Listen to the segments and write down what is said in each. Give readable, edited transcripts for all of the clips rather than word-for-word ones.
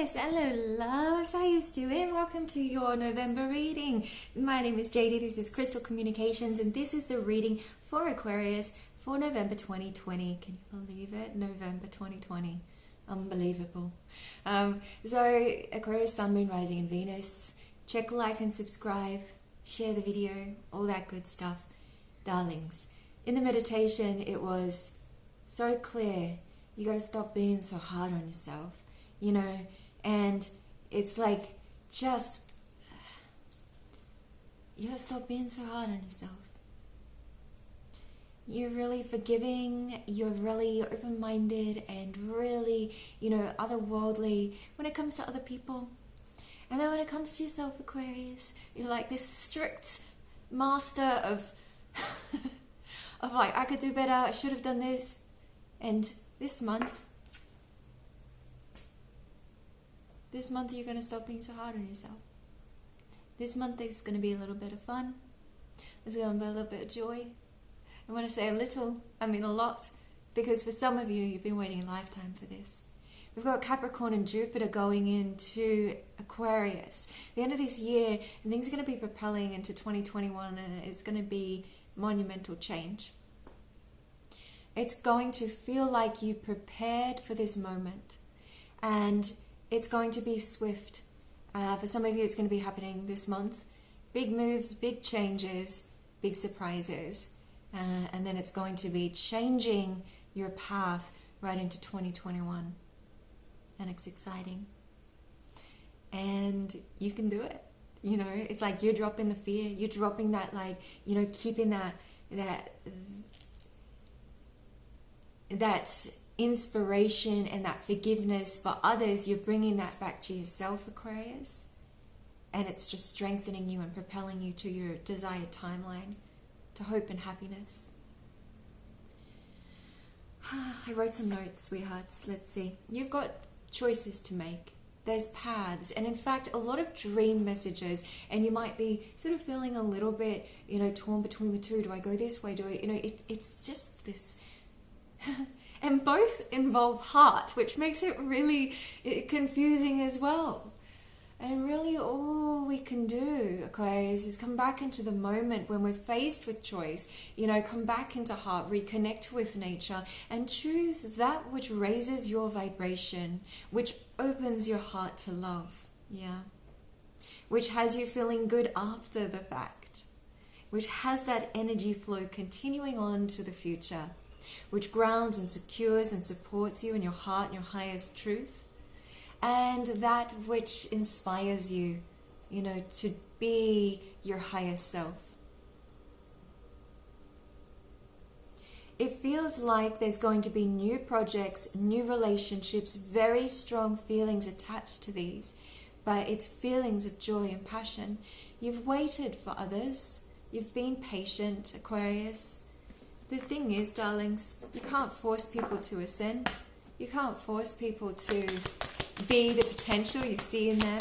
Aquarius, hello loves, how you doing? Welcome to your November reading. My name is JD, this is Crystal Communications, and this is the reading for Aquarius for November 2020. Can you believe it? November 2020. Unbelievable. So Aquarius, Sun, Moon, Rising and Venus. Check, like and subscribe, share the video, all that good stuff. Darlings, in the meditation it was so clear. You got to stop being so hard on yourself, and it's like, just, you got to stop being so hard on yourself. You're really forgiving, you're really open-minded and really, otherworldly when it comes to other people. And then when it comes to yourself, Aquarius, you're like this strict master of, of like, I could do better, I should have done this. And this month you're going to stop being so hard on yourself. This month there's going to be a little bit of fun. There's going to be a little bit of joy. And when I say a little, I mean a lot. Because for some of you, you've been waiting a lifetime for this. We've got Capricorn and Jupiter going into Aquarius. At the end of this year, and things are going to be propelling into 2021, and it's going to be monumental change. It's going to feel like you prepared for this moment, and it's going to be swift. For some of you, it's going to be happening this month. Big moves, big changes, big surprises, and then it's going to be changing your path right into 2021, and it's exciting. And you can do it. It's like you're dropping the fear, you're dropping that, keeping that inspiration and that forgiveness for others. You're bringing that back to yourself, Aquarius, and it's just strengthening you and propelling you to your desired timeline, to hope and happiness. I wrote some notes, sweethearts. Let's see. You've got choices to make. There's paths, and in fact a lot of dream messages, and you might be sort of feeling a little bit torn between the two. Do I go this way? It's just this and both involve heart, which makes it really confusing as well. And really all we can do, Aquarius, is come back into the moment when we're faced with choice. Come back into heart, reconnect with nature, and choose that which raises your vibration, which opens your heart to love, which has you feeling good after the fact, which has that energy flow continuing on to the future, which grounds and secures and supports you in your heart and your highest truth, and that which inspires you, to be your highest self. It feels like there's going to be new projects, new relationships, very strong feelings attached to these, but it's feelings of joy and passion. You've waited for others. You've been patient, Aquarius. The thing is, darlings, you can't force people to ascend. You can't force people to be the potential you see in them.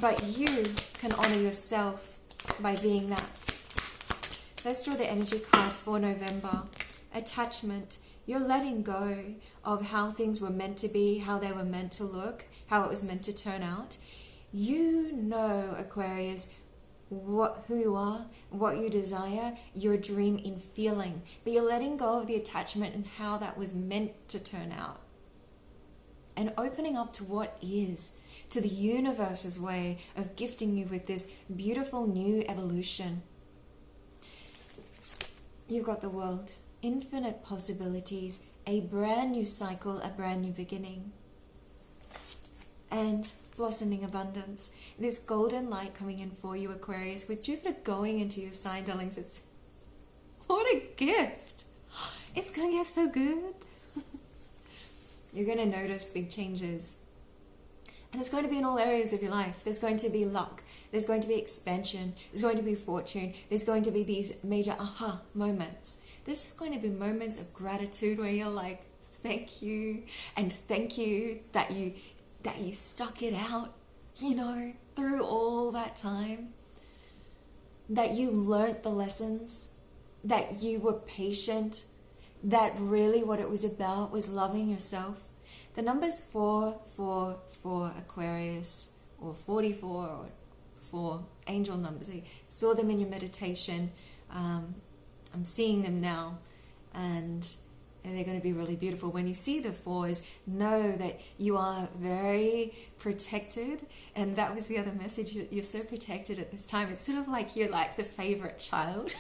But you can honor yourself by being that. Let's draw the energy card for November. Attachment. You're letting go of how things were meant to be, how they were meant to look, how it was meant to turn out. Aquarius, who you are, what you desire, your dream in feeling. But you're letting go of the attachment and how that was meant to turn out. And opening up to what is, to the universe's way of gifting you with this beautiful new evolution. You've got the world, infinite possibilities, a brand new cycle, a brand new beginning. And blossoming abundance. This golden light coming in for you, Aquarius, with Jupiter going into your sign, darlings. It's, what a gift. It's going to get so good. You're going to notice big changes. And it's going to be in all areas of your life. There's going to be luck. There's going to be expansion. There's going to be fortune. There's going to be these major aha moments. There's just going to be moments of gratitude where you're like, thank you. And thank you that you stuck it out, through all that time. That you learnt the lessons. That you were patient. That really what it was about was loving yourself. The numbers 444 Aquarius, or 44, or 4 angel numbers. I saw them in your meditation. I'm seeing them now, and they're going to be really beautiful. When you see the 4s, know that you are very protected, and that was the other message. You're so protected at this time. It's sort of like you're like the favorite child.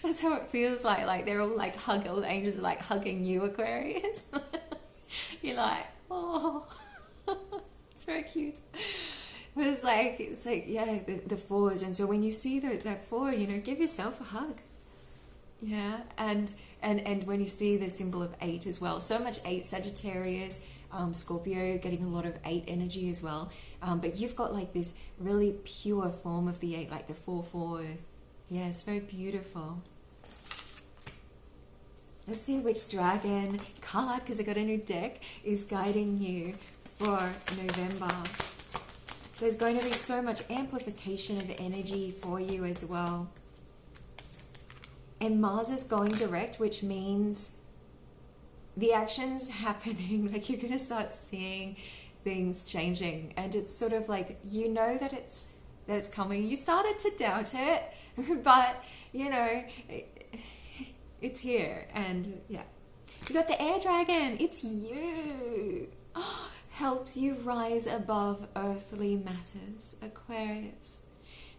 That's how it feels like they're all like all the angels are like hugging you, Aquarius. You're like, oh, it's very cute. But it's like yeah, the 4s, and so when you see that 4, give yourself a hug. Yeah, and when you see the symbol of 8 as well, so much 8, Sagittarius, Scorpio, getting a lot of 8 energy as well. But you've got like this really pure form of the 8, like the 4-4. Yeah, it's very beautiful. Let's see which dragon card, because I got a new deck, is guiding you for November. There's going to be so much amplification of energy for you as well. And Mars is going direct, which means the action's happening. Like, you're going to start seeing things changing. And it's sort of like, that it's coming. You started to doubt it, but, it's here. And, yeah. You got the air dragon. It's you. Helps you rise above earthly matters, Aquarius.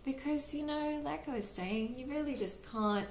Because, like I was saying, you really just can't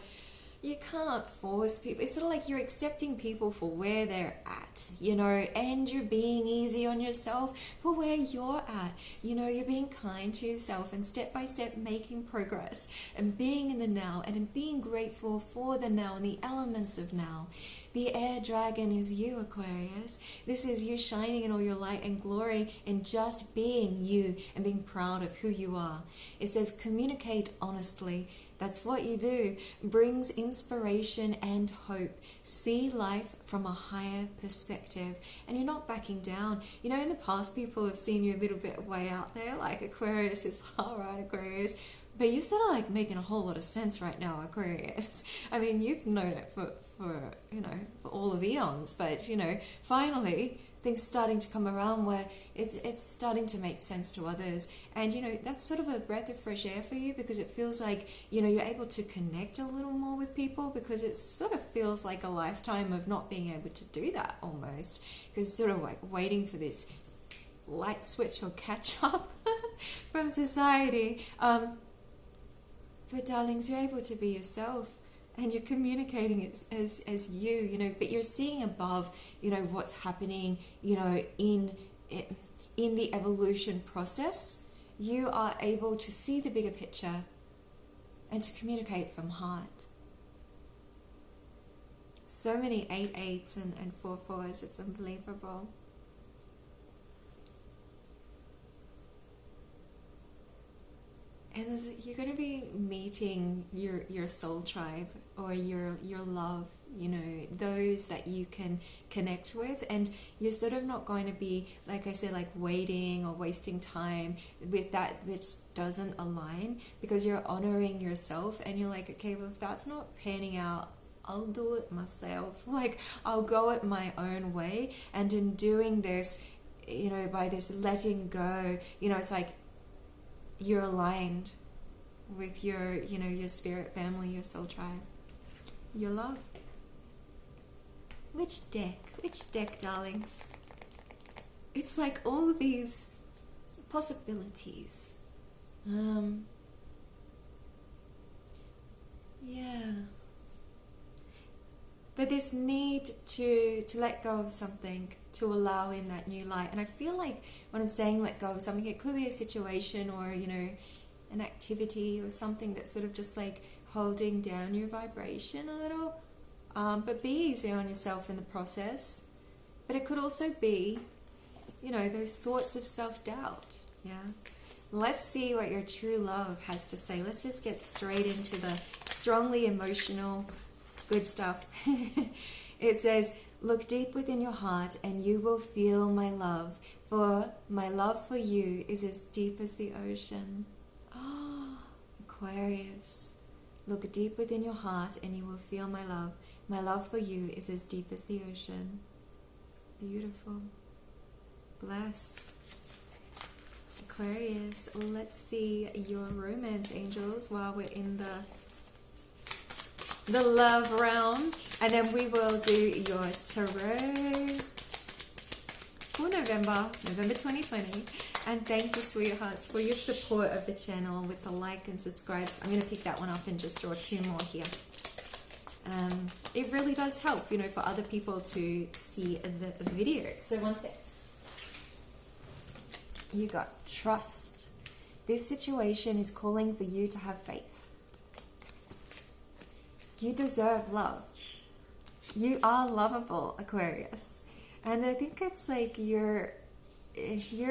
force people. It's sort of like you're accepting people for where they're at, and you're being easy on yourself for where you're at. You're being kind to yourself and step by step making progress and being in the now and being grateful for the now and the elements of now. The air dragon is you, Aquarius. This is you shining in all your light and glory and just being you and being proud of who you are. It says communicate honestly. That's what you do. Brings inspiration and hope. See life from a higher perspective. And you're not backing down. In the past, people have seen you a little bit way out there, like Aquarius is all right, Aquarius. But you're sort of like making a whole lot of sense right now, Aquarius. I mean, you've known it for all of eons, but, finally things are starting to come around where it's starting to make sense to others. And, that's sort of a breath of fresh air for you, because it feels like, you're able to connect a little more with people, because it sort of feels like a lifetime of not being able to do that almost, because sort of like waiting for this light switch or catch up from society. But darlings, you're able to be yourself. And you're communicating it as you, but you're seeing above, what's happening, in the evolution process. You are able to see the bigger picture and to communicate from heart. So many 8-8s and 4-4s, it's unbelievable. And you're going to be meeting your soul tribe, or your love, those that you can connect with. And you're sort of not going to be, like I said, like waiting or wasting time with that which doesn't align, because you're honoring yourself and you're like, okay, well, if that's not panning out, I'll do it myself. Like, I'll go it my own way. And in doing this, by this letting go, it's like, you're aligned with your spirit family, your soul tribe, your love. Which deck, darlings? It's like all these possibilities. Yeah. But this need to let go of something, to allow in that new light. And I feel like when I'm saying let go of something, it could be a situation or, an activity or something that's sort of just like holding down your vibration a little. But be easy on yourself in the process. But it could also be, those thoughts of self-doubt. Yeah. Let's see what your true love has to say. Let's just get straight into the strongly emotional good stuff. It says, look deep within your heart and you will feel my love, for my love for you is as deep as the ocean. Oh, Aquarius, look deep within your heart and you will feel my love. My love for you is as deep as the ocean. Beautiful. Bless. Aquarius. Let's see your romance, angels, while we're in the love realm. And then we will do your tarot for November 2020. And thank you, sweethearts, for your support of the channel with the like and subscribe. I'm going to pick that one up and just draw 2 more here. It really does help, you know, for other people to see the video. So one sec. You got trust. This situation is calling for you to have faith. You deserve love. You are lovable, Aquarius. And I think it's like you're being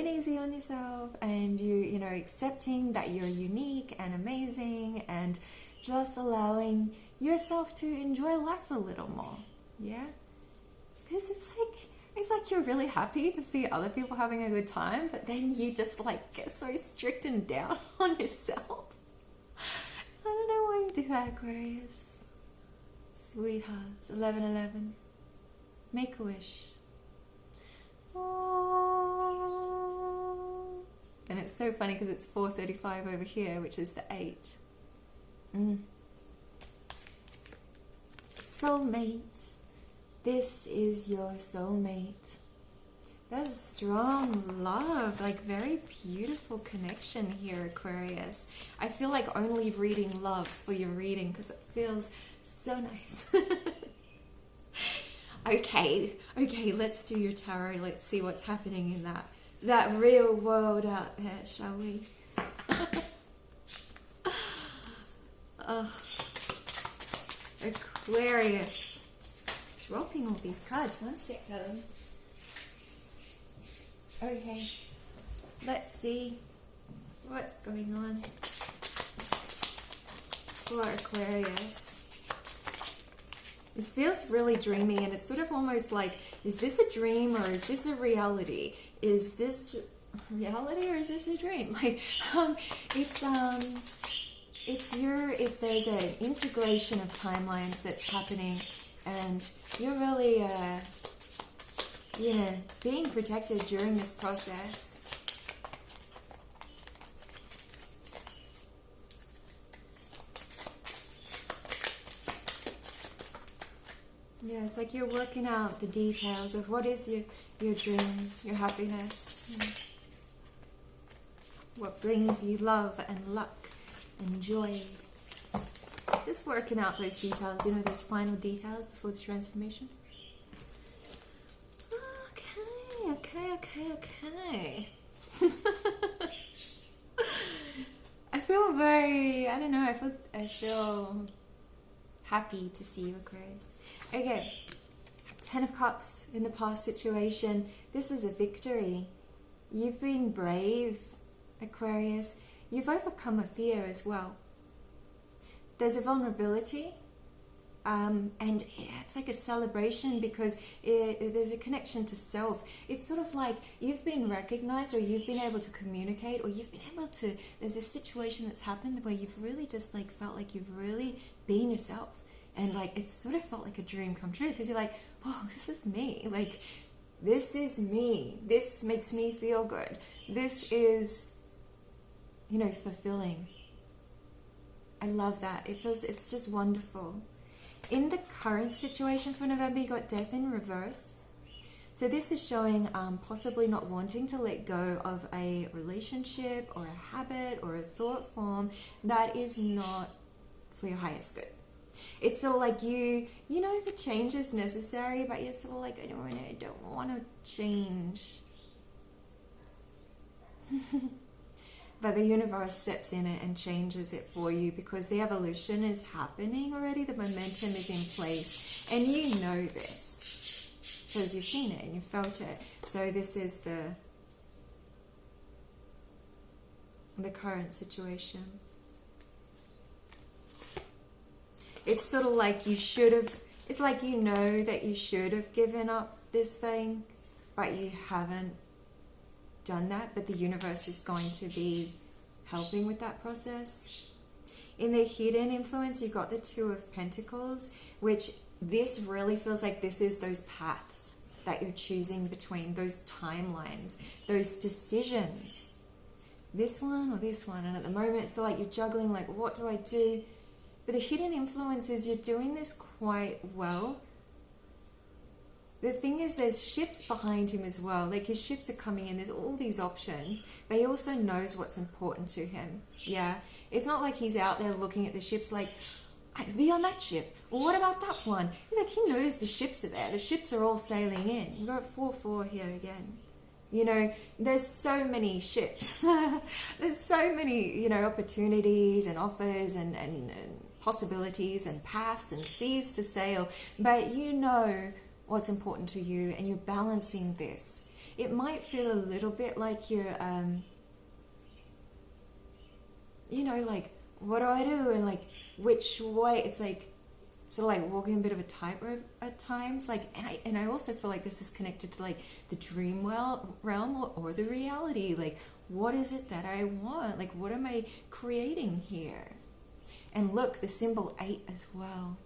easy on yourself, and you know, accepting that you're unique and amazing, and just allowing yourself to enjoy life a little more. Yeah? Because it's like you're really happy to see other people having a good time, but then you just like get so strict and down on yourself. I don't know why you do that, Aquarius. Sweethearts, 1111. Make a wish. Oh. And it's so funny because it's 4:35 over here, which is the 8. Soulmate. This is your soulmate. There's a strong love, like very beautiful connection here, Aquarius. I feel like only reading love for your reading because it feels so nice. Okay, let's do your tarot. Let's see what's happening in that real world out there, shall we? Aquarius. Dropping all these cards. One sec, darling. Okay, let's see what's going on for Aquarius. This feels really dreamy, and it's sort of almost like, is this a dream or is this a reality? Is this reality or is this a dream? Like, there's an integration of timelines that's happening, and you're really, being protected during this process. Yeah, it's like you're working out the details of what is your dream, your happiness, what brings you love and luck and joy. Just working out those details, you know, those final details before the transformation. Okay. I feel very, I don't know, I feel happy to see you, Aquarius. Okay, 10 of Cups in the past situation. This is a victory. You've been brave, Aquarius. You've overcome a fear as well. There's a vulnerability, and it's like a celebration because there's a connection to self. It's sort of like you've been recognized, or you've been able to communicate, or you've been able to, there's a situation that's happened where you've really just like felt like you've really been yourself. And like, it's sort of felt like a dream come true because you're like, oh, this is me. Like, this is me. This makes me feel good. This is, you know, fulfilling. I love that. It's just wonderful. In the current situation for November, you got Death in reverse. So this is showing possibly not wanting to let go of a relationship or a habit or a thought form that is not for your highest good. It's sort of like you know the change is necessary, but you're sort of like, I don't want to change. But the universe steps in it and changes it for you because the evolution is happening already. The momentum is in place, and you know this because you've seen it and you felt it. So this is the current situation. It's sort of like you should have, it's like you know that you should have given up this thing, but you haven't done that, but the universe is going to be helping with that process. In the hidden influence, you've got the Two of Pentacles, which this really feels like this is those paths that you're choosing between, those timelines, those decisions. This one or this one. And at the moment, it's like you're juggling, like, what do I do? But the hidden influence is you're doing this quite well. The thing is, there's ships behind him as well. Like, his ships are coming in. There's all these options. But he also knows what's important to him. Yeah. It's not like he's out there looking at the ships like, I could be on that ship. Well, what about that one? He's like, he knows the ships are there. The ships are all sailing in. We've got 4-4 here again. You know, there's so many ships. There's so many, you know, opportunities and offers and possibilities and paths and seas to sail. But you know what's important to you, and you're balancing this. It might feel a little bit like you're, you know, like, what do I do? And like, which way? It's like, sort of like walking a bit of a tightrope at times. Like, and I also feel like this is connected to like the dream realm or the reality. Like, what is it that I want? Like, what am I creating here? And look, the symbol 8 as well.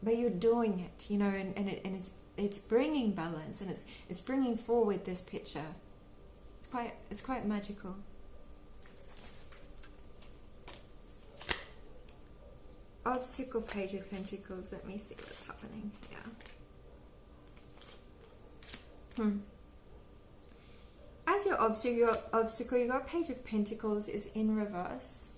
But you're doing it, you know, and it's bringing balance, and it's bringing forward this picture. It's quite magical. Obstacle, Page of Pentacles. Let me see what's happening. Yeah. As your obstacle, you got Page of Pentacles is in reverse.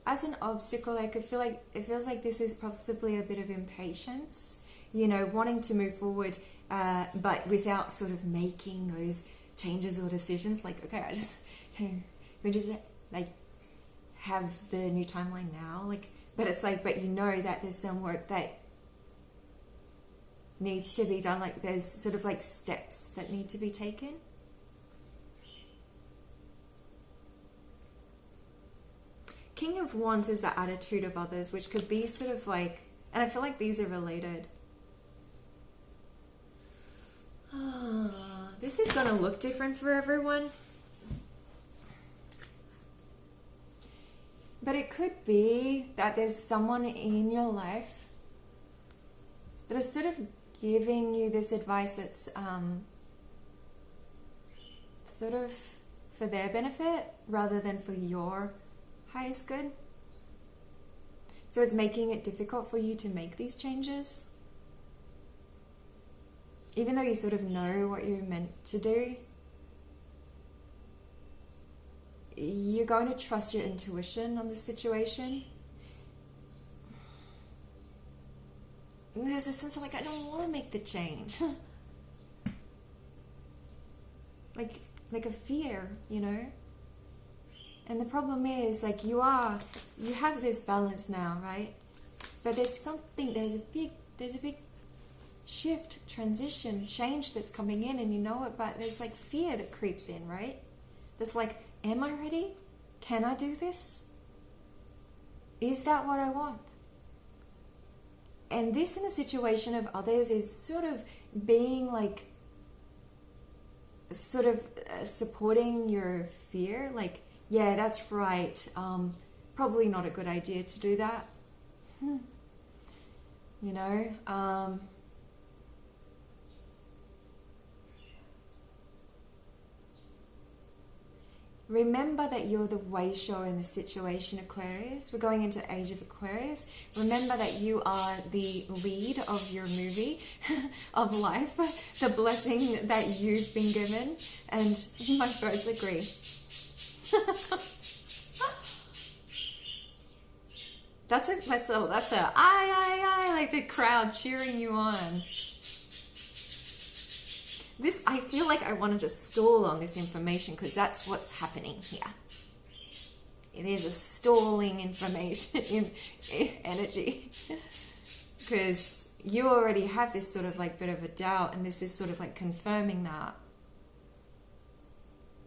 As an obstacle, I could feel like it feels like this is possibly a bit of impatience, you know, wanting to move forward, but without sort of making those changes or decisions. Like, okay, we just like have the new timeline now. Like, but it's like, but you know that there's some work that needs to be done. Like, there's sort of like steps that need to be taken. King of Wands is the attitude of others, which could be sort of like, and I feel like these are related. This is going to look different for everyone. But it could be that there's someone in your life that is sort of giving you this advice that's sort of for their benefit rather than for your highest good. So it's making it difficult for you to make these changes. Even though you sort of know what you're meant to do, you're going to trust your intuition on the situation. And there's a sense of like, I don't want to make the change. like a fear, you know? And the problem is, like, you have this balance now, right? But there's a big shift, transition, change that's coming in, and you know it, but there's like fear that creeps in, right? That's like, am I ready? Can I do this? Is that what I want? And this, in the situation of others, is sort of being like, sort of supporting your fear, like, yeah, that's right. Probably not a good idea to do that. You know, remember that you're the way shower in the situation, Aquarius. We're going into Age of Aquarius. Remember that you are the lead of your movie of life, the blessing that you've been given. And my birds agree. That's a aye, like the crowd cheering you on. This, I feel like I want to just stall on this information because that's what's happening here. There's a stalling information in energy because you already have this sort of like bit of a doubt, and this is sort of like confirming that.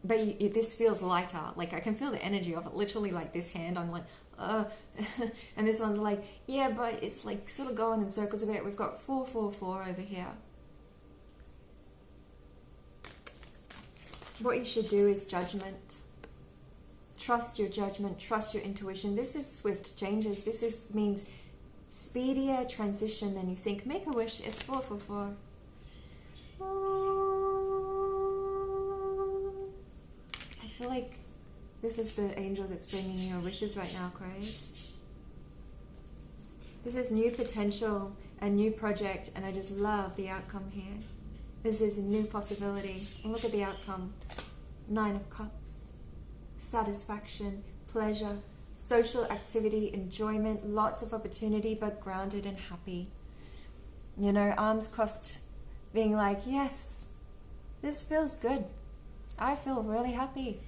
But this feels lighter. Like, I can feel the energy of it. Literally, like this hand, I'm like, and this one's like, yeah, but it's like sort of going in circles a bit. We've got 444 over here. What you should do is judgment. trust your judgment, trust your intuition. This is swift changes. Means speedier transition than you think. Make a wish. It's 444. I feel like this is the angel that's bringing you your wishes right now, Aquarius. This is new potential, a new project, and I just love the outcome here. This is a new possibility. And look at the outcome. 9 of Cups. Satisfaction, pleasure, social activity, enjoyment, lots of opportunity, but grounded and happy. You know, arms crossed, being like, yes, this feels good. I feel really happy.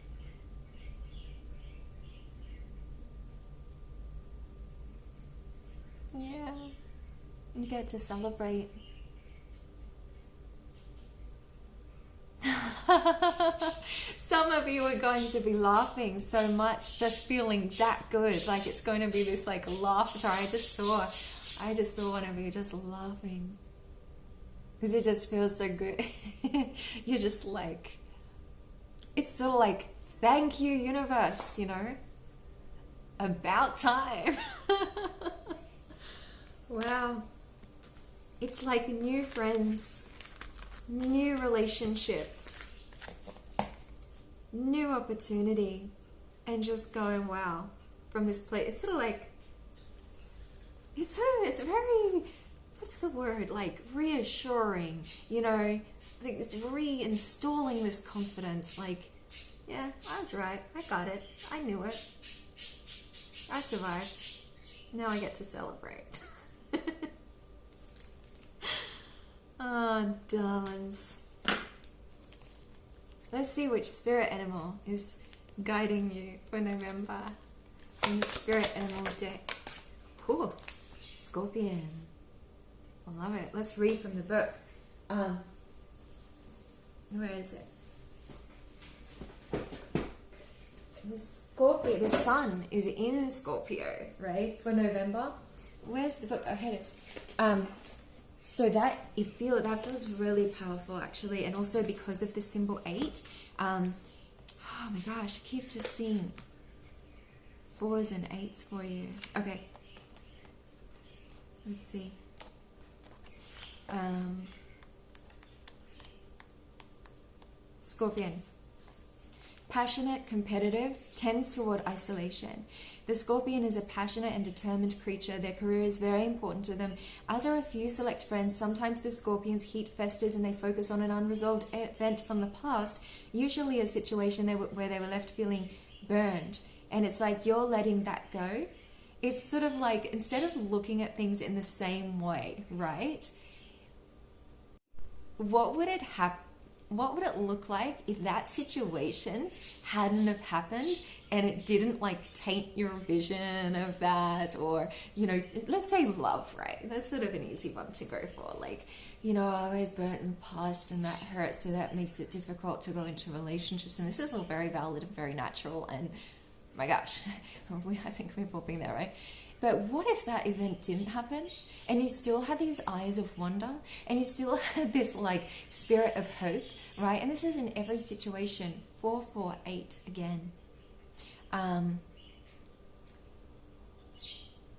Yeah, you get to celebrate. Some of you are going to be laughing so much, just feeling that good, like it's going to be this like laughter. I just saw one of you just laughing because it just feels so good. You're just like, it's sort of like, thank you universe, you know, about time. Wow, it's like new friends, new relationship, new opportunity, and just going, wow, from this place. It's sort of like, it's very, what's the word, like reassuring, you know, I think it's reinstalling this confidence, like, yeah, I was right, I got it, I knew it, I survived, now I get to celebrate. Oh, darlings. Let's see which spirit animal is guiding you for November in the spirit animal deck. Cool. Scorpion. I love it. Let's read from the book. Where is it? The sun is in Scorpio, right? For November. Where's the book? Oh, here it is. So that feels really powerful, actually, and also because of the symbol 8. Oh my gosh, I keep just seeing 4s and 8s for you. Okay, let's see. Scorpion. Passionate, competitive, tends toward isolation. The Scorpion is a passionate and determined creature. Their career is very important to them. As are a few select friends, sometimes the Scorpion's heat festers and they focus on an unresolved event from the past, usually a situation where they were left feeling burned. And it's like you're letting that go. It's sort of like, instead of looking at things in the same way, right? What would it look like if that situation hadn't have happened and it didn't like taint your vision of that? Or, you know, let's say love, right? That's sort of an easy one to go for. Like, you know, I was burnt in the past and that hurts, so that makes it difficult to go into relationships. And this is all very valid and very natural. And my gosh, I think we've all been there, right? But what if that event didn't happen and you still had these eyes of wonder and you still had this like spirit of hope, right? And this is in every situation. 448 again.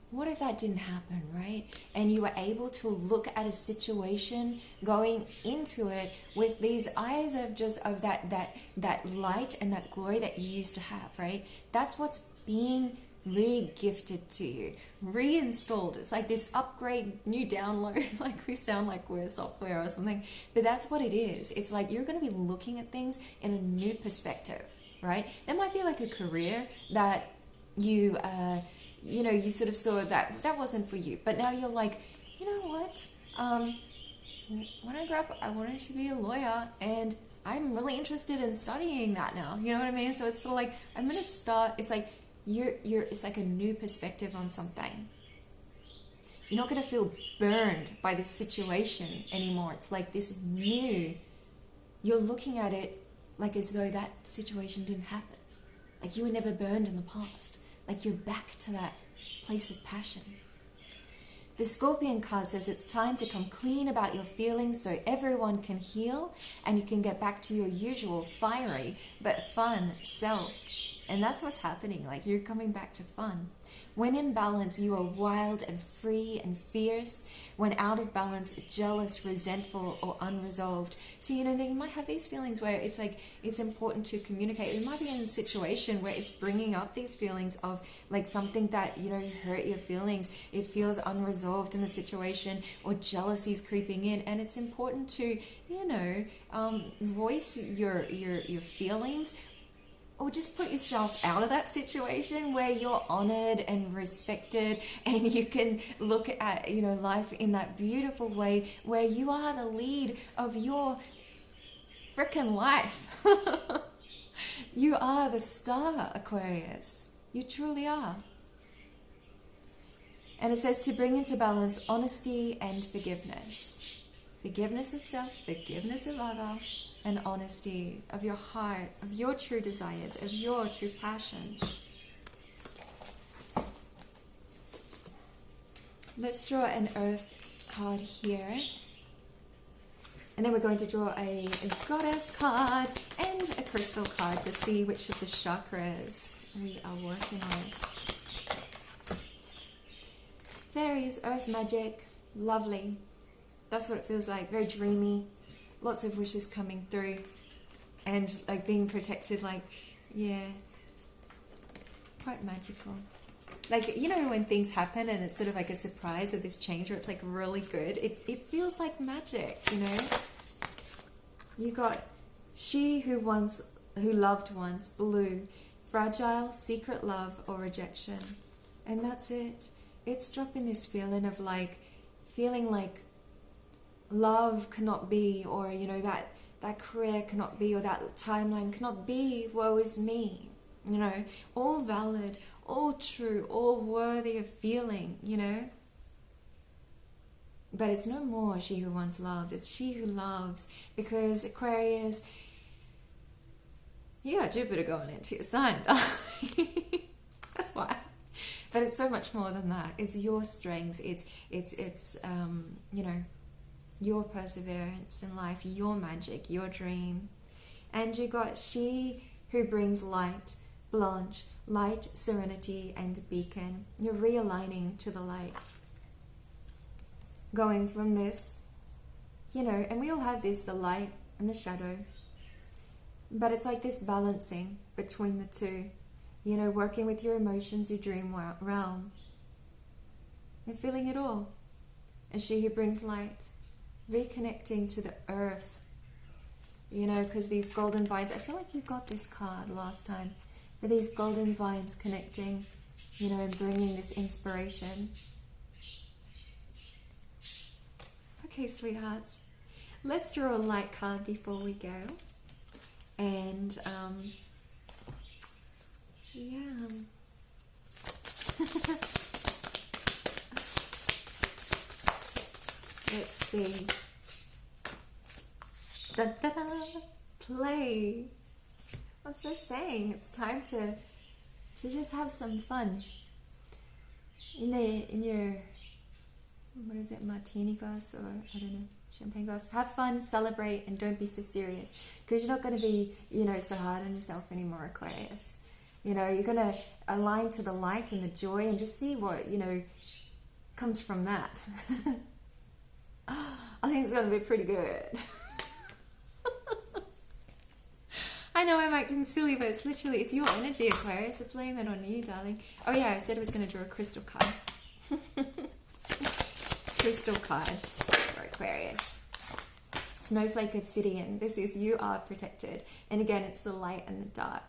What if that didn't happen, right? And you were able to look at a situation going into it with these eyes of just of that light and that glory that you used to have, right? That's what's being re-gifted to you, reinstalled. It's like this upgrade, new download. Like we sound like we're software or something, but that's what it is. It's like you're going to be looking at things in a new perspective, right? There might be like a career that you you know, you sort of saw that wasn't for you, but now you're like, you know what, when I grew up I wanted to be a lawyer and I'm really interested in studying that now, you know what I mean? So it's sort of like, I'm going to start, it's like it's like a new perspective on something. You're not going to feel burned by this situation anymore. It's like this new, you're looking at it like as though that situation didn't happen. Like you were never burned in the past. Like you're back to that place of passion. The Scorpion card says it's time to come clean about your feelings so everyone can heal and you can get back to your usual fiery but fun self. And that's what's happening. Like, you're coming back to fun. When in balance, you are wild and free and fierce. When out of balance, jealous, resentful, or unresolved. So, you know, you might have these feelings where it's like, it's important to communicate. You might be in a situation where it's bringing up these feelings of like something that, you know, hurt your feelings. It feels unresolved in the situation, or jealousy is creeping in. And it's important to, you know, voice your feelings, or just put yourself out of that situation where you're honored and respected, and you can look at, you know, life in that beautiful way where you are the lead of your freaking life. You are the star, Aquarius. You truly are. And it says to bring into balance honesty and forgiveness. Forgiveness of self, forgiveness of others, and honesty of your heart, of your true desires, of your true passions. Let's draw an earth card here. And then we're going to draw a goddess card and a crystal card to see which of the chakras we are working with. Fairies, earth magic, lovely. That's what it feels like, very dreamy, lots of wishes coming through, and like being protected, like, yeah, quite magical. Like, you know, when things happen and it's sort of like a surprise of this change, or it's like really good, it feels like magic, you know. You got she who loved once, blue, fragile, secret love or rejection. And that's it. It's dropping this feeling of like, feeling like love cannot be, or, you know, that career cannot be, or that timeline cannot be, woe is me, you know, all valid, all true, all worthy of feeling, you know. But it's no more she who once loved, it's she who loves, because Aquarius, you got Jupiter going into your sign. That's why. But it's so much more than that. It's your strength, it's you know, your perseverance in life, your magic, your dream. And you got she who brings light, Blanche, light, serenity, and beacon. You're realigning to the light. Going from this, you know, and we all have this, the light and the shadow. But it's like this balancing between the two. You know, working with your emotions, your dream realm. And feeling it all. And she who brings light. Reconnecting to the earth, you know, because these golden vines, I feel like you got this card last time, but these golden vines connecting, you know, and bringing this inspiration. Okay, sweethearts, let's draw a light card before we go. And yeah. Let's see. Da, da, da. Play. What's that saying? It's time to just have some fun. In your, what is it, martini glass, or I don't know, champagne glass. Have fun, celebrate, and don't be so serious, because you're not going to be, you know, so hard on yourself anymore, Aquarius. You know, you're going to align to the light and the joy, and just see what, you know, comes from that. I think it's going to be pretty good. I know I'm acting silly, but it's literally, it's your energy, Aquarius. I blame it on you, darling. Oh yeah, I said I was going to draw a crystal card. Crystal card for Aquarius. Snowflake obsidian. This is you are protected. And again, it's the light and the dark.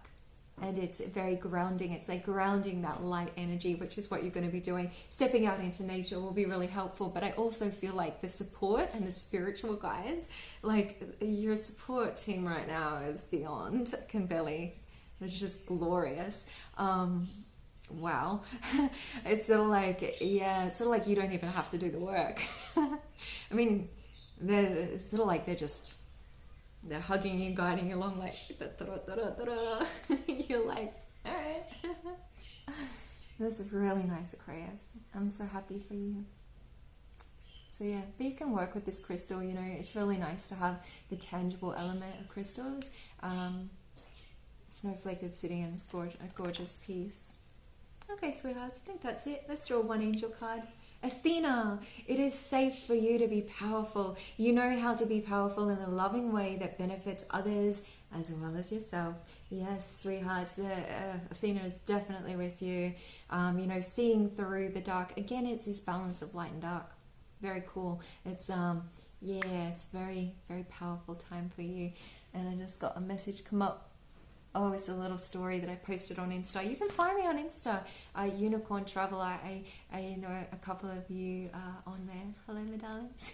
And it's very grounding. It's like grounding that light energy, which is what you're going to be doing. Stepping out into nature will be really helpful. But I also feel like the support and the spiritual guides, like your support team right now is beyond. I can barely, it's just glorious. Wow. It's sort of like, yeah, it's sort of like you don't even have to do the work. I mean, they're sort of like they're hugging you, guiding you along, like, you're like, all right. That's really nice, Aquarius. I'm so happy for you. So yeah, but you can work with this crystal, you know, it's really nice to have the tangible element of crystals. Snowflake Obsidian's a gorgeous piece. Okay, sweethearts, I think that's it. Let's draw one angel card. Athena, it is safe for you to be powerful. You know how to be powerful in a loving way that benefits others as well as yourself. Yes, sweethearts, Athena is definitely with you. You know, seeing through the dark. Again, it's this balance of light and dark. Very cool. It's, yes, very, very powerful time for you. And I just got a message come up. Oh, it's a little story that I posted on Insta. You can find me on Insta, Unicorn Traveler. I know a couple of you on there. Hello, my darlings.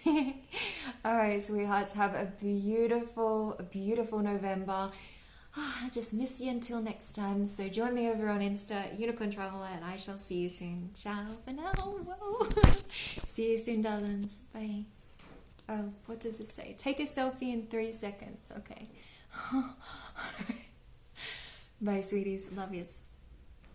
All right, sweethearts, have a beautiful, beautiful November. I just miss you until next time. So join me over on Insta, Unicorn Traveler, and I shall see you soon. Ciao for now. Whoa. See you soon, darlings. Bye. Oh, what does it say? Take a selfie in 3 seconds. Okay. Bye, sweeties. Love yous.